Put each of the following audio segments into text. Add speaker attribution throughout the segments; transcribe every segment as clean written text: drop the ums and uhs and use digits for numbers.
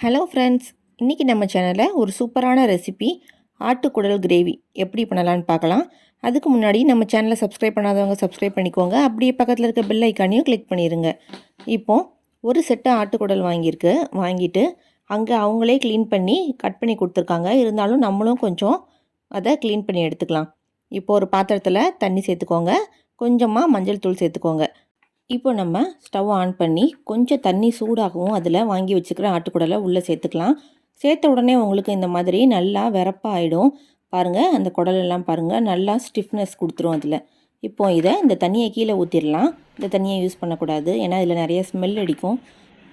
Speaker 1: Hello friends, இன்றைக்கி நம்ம சேனலில் ஒரு சூப்பரான ரெசிபி ஆட்டுக்குடல் கிரேவி எப்படி பண்ணலான்னு பார்க்கலாம். அதுக்கு முன்னாடி நம்ம சேனலை சப்ஸ்கிரைப் பண்ணாதவங்க சப்ஸ்கிரைப் பண்ணிக்கோங்க. அப்படியே பக்கத்தில் இருக்க பெல் ஐக்கானையும் கிளிக் பண்ணிடுங்க. இப்போது ஒரு செட்டு ஆட்டுக்குடல் வாங்கிட்டு அங்கே அவங்களே க்ளீன் பண்ணி கட் பண்ணி கொடுத்துருக்காங்க. இருந்தாலும் நம்மளும் கொஞ்சம் அதை க்ளீன் பண்ணி எடுத்துக்கலாம். இப்போது ஒரு பாத்திரத்தில் தண்ணி சேர்த்துக்கோங்க, கொஞ்சமாக மஞ்சள் தூள் சேர்த்துக்கோங்க. இப்போ நம்ம ஸ்டவ் ஆன் பண்ணி கொஞ்சம் தண்ணி சூடாகவும் அதில் வாங்கி வச்சுக்கிற ஆட்டுக்குடலை உள்ளே சேர்த்துக்கலாம். சேர்த்த உடனே உங்களுக்கு இந்த மாதிரி நல்லா வெறப்பாக ஆகிடும். பாருங்கள், அந்த குடலெல்லாம் பாருங்கள் நல்லா ஸ்டிஃப்னஸ் கொடுத்துரும் அதில். இப்போ இந்த தண்ணியை கீழே ஊற்றிடலாம். இந்த தண்ணியை யூஸ் பண்ணக்கூடாது, ஏன்னா இதில் நிறைய ஸ்மெல் அடிக்கும்.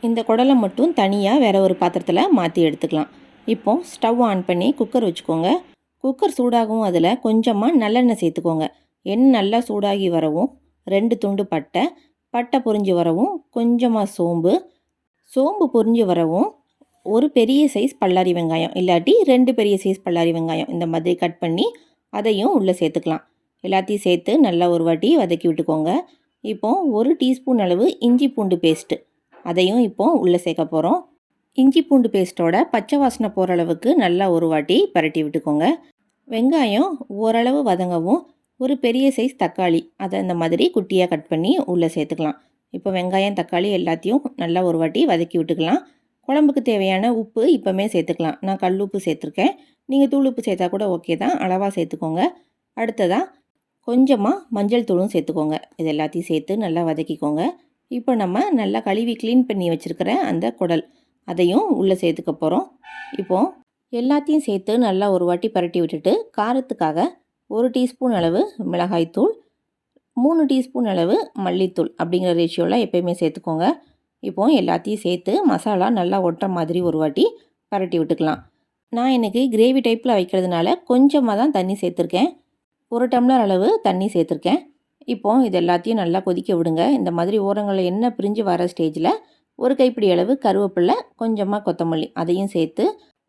Speaker 1: இந்த குடலை மட்டும் தனியாக வேறு ஒரு பாத்திரத்தில் மாற்றி எடுத்துக்கலாம். இப்போது ஸ்டவ் ஆன் பண்ணி குக்கர் வச்சுக்கோங்க. குக்கர் சூடாகவும் அதில் கொஞ்சமாக நல்லெண்ணெய் சேர்த்துக்கோங்க. எண்ணெய் நல்லா சூடாகி வரவும் 2 துண்டு பட்டை பொரிஞ்சு வரவும் கொஞ்சமாக சோம்பு பொரிஞ்சு வரவும் ஒரு பெரிய சைஸ் பல்லாரி வெங்காயம், இல்லாட்டி 2 பெரிய சைஸ் பல்லாரி வெங்காயம் இந்த மாதிரி கட் பண்ணி அதையும் உள்ளே சேர்த்துக்கலாம். எல்லாத்தையும் சேர்த்து நல்லா ஒரு வாட்டி வதக்கி விட்டுக்கோங்க. இப்போது 1 டீஸ்பூன் அளவு இஞ்சி பூண்டு பேஸ்ட்டு அதையும் இப்போது உள்ளே சேர்க்க போகிறோம். இஞ்சி பூண்டு பேஸ்ட்டோட பச்சை வாசனை போகிற அளவுக்கு நல்லா ஒரு வாட்டி பரட்டி விட்டுக்கோங்க. வெங்காயம் ஓரளவு வதங்கவும் ஒரு பெரிய சைஸ் தக்காளி அதை இந்த மாதிரி குட்டியாக கட் பண்ணி உள்ளே சேர்த்துக்கலாம். இப்போ வெங்காயம் தக்காளி எல்லாத்தையும் நல்லா ஒரு வாட்டி வதக்கி விட்டுக்கலாம். குழம்புக்கு தேவையான உப்பு இப்போமே சேர்த்துக்கலாம். நான் கல் உப்பு சேர்த்துருக்கேன், நீங்கள் தூள் உப்பு சேர்த்தா கூட ஓகே தான், அளவாக சேர்த்துக்கோங்க. அடுத்ததாக கொஞ்சமாக மஞ்சள் தூளும் சேர்த்துக்கோங்க. இது எல்லாத்தையும் சேர்த்து நல்லா வதக்கிக்கோங்க. இப்போ நம்ம நல்லா கழுவி க்ளீன் பண்ணி வச்சுருக்கிற அந்த குடல் அதையும் உள்ளே சேர்த்துக்க போகிறோம். இப்போது எல்லாத்தையும் சேர்த்து நல்லா ஒரு வாட்டி பரட்டி விட்டுட்டு காரத்துக்காக 1 டீஸ்பூன் அளவு மிளகாய்த்தூள், 3 டீஸ்பூன் அளவு மல்லித்தூள் அப்படிங்கிற ரேஷியோவில் எப்போயுமே சேர்த்துக்கோங்க. இப்போது எல்லாத்தையும் சேர்த்து மசாலா நல்லா ஒட்டுற மாதிரி ஒரு வாட்டி பரட்டி விட்டுக்கலாம். நான் இன்றைக்கி கிரேவி டைப்பில் வைக்கிறதுனால கொஞ்சமாக தான் தண்ணி சேர்த்துருக்கேன். 1 டம்ளர் அளவு தண்ணி சேர்த்துருக்கேன். இப்போது இது எல்லாத்தையும் நல்லா கொதிக்க விடுங்க. இந்த மாதிரி ஓரங்களில் எண்ணெய் பிரிஞ்சு வர ஸ்டேஜில் ஒரு கைப்பிடி அளவு கருவேப்பிலை, கொஞ்சமாக கொத்தமல்லி அதையும் சேர்த்து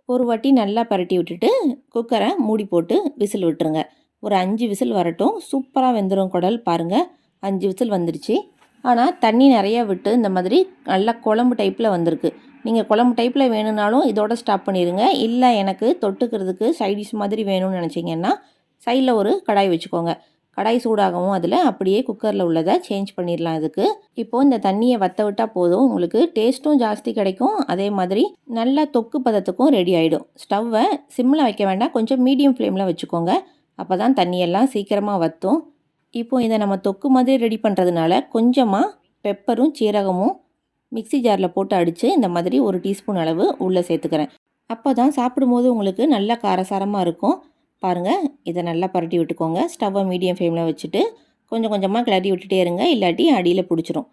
Speaker 1: ஒரு வாட்டி நல்லா பரட்டி விட்டுட்டு குக்கரை மூடி போட்டு விசில் விட்டுருங்க. ஒரு 5 விசில் வரட்டும். சூப்பராக வெந்துடும் குடல். பாருங்கள், 5 விசில் வந்துடுச்சு. ஆனால் தண்ணி நிறையா விட்டு இந்த மாதிரி நல்லா குழம்பு டைப்பில் வந்திருக்கு. நீங்கள் குழம்பு டைப்பில் வேணும்னாலும் இதோட ஸ்டாப் பண்ணிடுங்க. இல்லை எனக்கு தொட்டுக்கிறதுக்கு சைடிஷ் மாதிரி வேணும்னு நினச்சிங்கன்னா சைடில் ஒரு கடாய் வச்சுக்கோங்க. கடாய் சூடாகவும் அதில் அப்படியே குக்கரில் உள்ளதை சேஞ்ச் பண்ணிடலாம். இதுக்கு இப்போது இந்த தண்ணியை வற்ற விட்டால் போதும். உங்களுக்கு டேஸ்ட்டும் ஜாஸ்தி கிடைக்கும், அதே மாதிரி நல்லா தொக்கு பதத்துக்கும் ரெடி ஆகிடும். ஸ்டவ்வை சிம்மில் வைக்க வேண்டாம், கொஞ்சம் மீடியம் ஃப்ளேமில் வச்சுக்கோங்க. அப்போ தான் தண்ணியெல்லாம் சீக்கிரமாக வற்றும். இப்போது இதை நம்ம தொக்கு மாதிரி ரெடி பண்ணுறதுனால கொஞ்சமாக பெப்பரும் சீரகமும் மிக்ஸி ஜாரில் போட்டு அடித்து இந்த மாதிரி 1 டீஸ்பூன் அளவு உள்ளே சேர்த்துக்கிறேன். அப்போ தான் சாப்பிடும்போது உங்களுக்கு நல்லா காரசாரமாக இருக்கும். பாருங்கள், இதை நல்லா பரட்டி விட்டுக்கோங்க. ஸ்டவ்வை மீடியம் ஃப்ளேமில் வச்சுட்டு கொஞ்சம் கொஞ்சமாக கிளறி விட்டுட்டே இருங்க, இல்லாட்டி அடியில் பிடிச்சிரும்.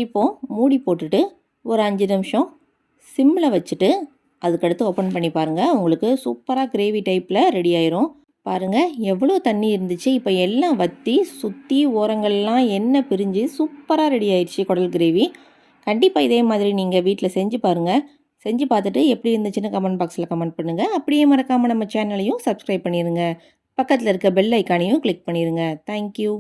Speaker 1: இப்போது மூடி போட்டுட்டு ஒரு 5 நிமிஷம் சிம்மில் வச்சுட்டு அதுக்கடுத்து ஓப்பன் பண்ணி பாருங்கள். உங்களுக்கு சூப்பராக கிரேவி டைப்பில் ரெடி ஆயிரும். பாருங்கள், எவ்வளோ தண்ணி இருந்துச்சு. இப்போ எல்லாம் வற்றி சுற்றி ஓரங்கள்லாம் எண்ணெய் பிரிஞ்சு சூப்பராக ரெடி ஆயிடுச்சு குடல் கிரேவி. கண்டிப்பாக இதே மாதிரி நீங்கள் வீட்டில் செஞ்சு பாருங்கள். செஞ்சு பார்த்துட்டு எப்படி இருந்துச்சுன்னு கமெண்ட் பாக்ஸில் கமெண்ட் பண்ணுங்கள். அப்படியே மறக்காமல் நம்ம சேனலையும் சப்ஸ்கிரைப் பண்ணிடுங்க. பக்கத்தில் இருக்க பெல் ஐக்கானையும் கிளிக் பண்ணிடுங்க. தேங்க்யூ.